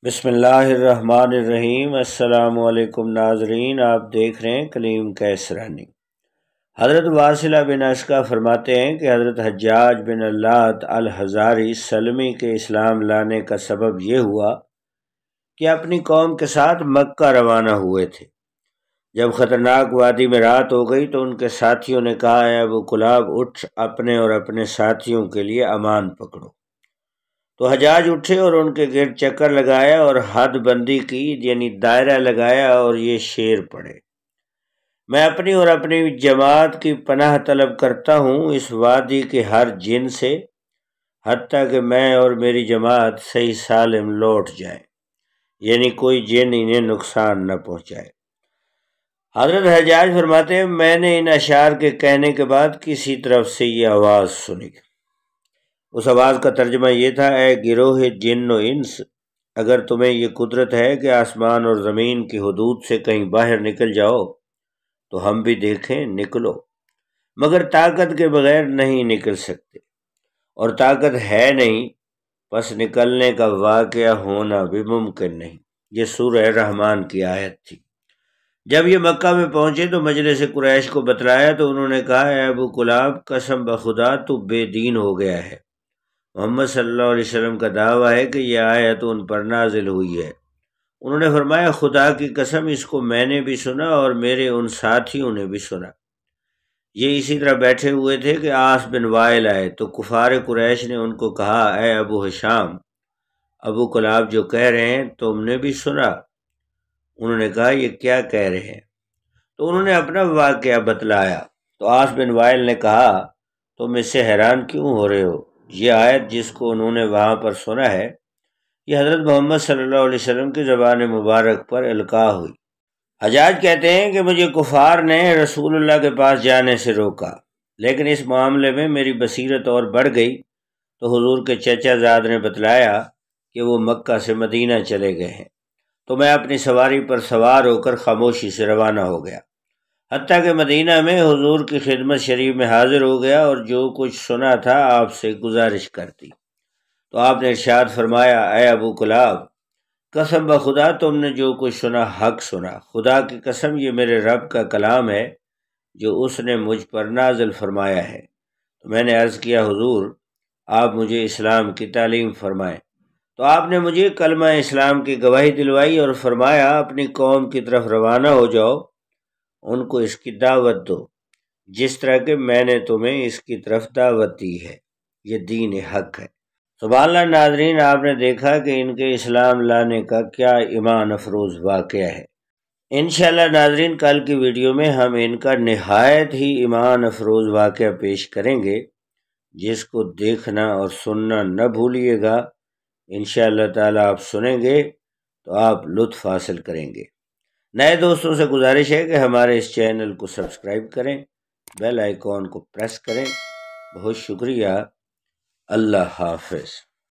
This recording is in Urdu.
بسم اللہ الرحمن الرحیم۔ السلام علیکم ناظرین، آپ دیکھ رہے ہیں کلیم کیسرانی۔ حضرت واصلہ بن اشقا فرماتے ہیں کہ حضرت حجاج بن اللات الحضاری سلمی کے اسلام لانے کا سبب یہ ہوا کہ اپنی قوم کے ساتھ مکہ روانہ ہوئے تھے۔ جب خطرناک وادی میں رات ہو گئی تو ان کے ساتھیوں نے کہا، اے ابو کلاب، اٹھ اپنے اور اپنے ساتھیوں کے لیے امان پکڑو۔ تو حجاج اٹھے اور ان کے گرد چکر لگایا اور حد بندی کی، یعنی دائرہ لگایا اور یہ شعر پڑھے: میں اپنی اور اپنی جماعت کی پناہ طلب کرتا ہوں اس وادی کے ہر جن سے، حتیٰ کہ میں اور میری جماعت صحیح سالم لوٹ جائیں، یعنی کوئی جن انہیں نقصان نہ پہنچائے۔ حضرت حجاج فرماتے ہیں، میں نے ان اشعار کے کہنے کے بعد کسی طرف سے یہ آواز سنی۔ اس آواز کا ترجمہ یہ تھا، اے گروہ جن و انس، اگر تمہیں یہ قدرت ہے کہ آسمان اور زمین کی حدود سے کہیں باہر نکل جاؤ تو ہم بھی دیکھیں، نکلو، مگر طاقت کے بغیر نہیں نکل سکتے، اور طاقت ہے نہیں، پس نکلنے کا واقعہ ہونا بھی ممکن نہیں۔ یہ سورہ رحمان کی آیت تھی۔ جب یہ مکہ میں پہنچے تو مجلس قریش کو بتلایا تو انہوں نے کہا، اے ابو کلاب، قسم بخدا تو بے دین ہو گیا ہے۔ محمد صلی اللہ علیہ وسلم کا دعویٰ ہے کہ یہ آیت ان پر نازل ہوئی ہے۔ انہوں نے فرمایا، خدا کی قسم، اس کو میں نے بھی سنا اور میرے ان ساتھیوں نے بھی سنا۔ یہ اسی طرح بیٹھے ہوئے تھے کہ عاص بن وائل آئے تو کفار قریش نے ان کو کہا، اے ابو ہشام، ابو کلاب جو کہہ رہے ہیں تم نے بھی سنا؟ انہوں نے کہا، یہ کیا کہہ رہے ہیں؟ تو انہوں نے اپنا واقعہ بتلایا۔ تو عاص بن وائل نے کہا، تم اس سے حیران کیوں ہو رہے ہو؟ یہ آیت جس کو انہوں نے وہاں پر سنا ہے، یہ حضرت محمد صلی اللہ علیہ وسلم کی زبان مبارک پر القاء ہوئی۔ حجاج کہتے ہیں کہ مجھے کفار نے رسول اللہ کے پاس جانے سے روکا، لیکن اس معاملے میں میری بصیرت اور بڑھ گئی تو حضور کے چچا زاد نے بتلایا کہ وہ مکہ سے مدینہ چلے گئے ہیں، تو میں اپنی سواری پر سوار ہو کر خاموشی سے روانہ ہو گیا، حتیٰ کہ مدینہ میں حضور کی خدمت شریف میں حاضر ہو گیا اور جو کچھ سنا تھا آپ سے گزارش کرتی۔ تو آپ نے ارشاد فرمایا، اے ابو کلاب، قسم بخدا تم نے جو کچھ سنا حق سنا، خدا کی قسم یہ میرے رب کا کلام ہے جو اس نے مجھ پر نازل فرمایا ہے۔ تو میں نے عرض کیا، حضور آپ مجھے اسلام کی تعلیم فرمائیں۔ تو آپ نے مجھے کلمہ اسلام کی گواہی دلوائی اور فرمایا، اپنی قوم کی طرف روانہ ہو جاؤ، ان کو اس کی دعوت دو جس طرح کہ میں نے تمہیں اس کی طرف دعوت دی ہے، یہ دین حق ہے۔ سبحان اللہ۔ ناظرین، آپ نے دیکھا کہ ان کے اسلام لانے کا کیا ایمان افروز واقعہ ہے۔ انشاءاللہ ناظرین، کل کی ویڈیو میں ہم ان کا نہایت ہی ایمان افروز واقعہ پیش کریں گے، جس کو دیکھنا اور سننا نہ بھولیے گا۔ انشاءاللہ تعالی آپ سنیں گے تو آپ لطف حاصل کریں گے۔ نئے دوستوں سے گزارش ہے کہ ہمارے اس چینل کو سبسکرائب کریں، بیل آئیکن کو پریس کریں۔ بہت شکریہ۔ اللہ حافظ۔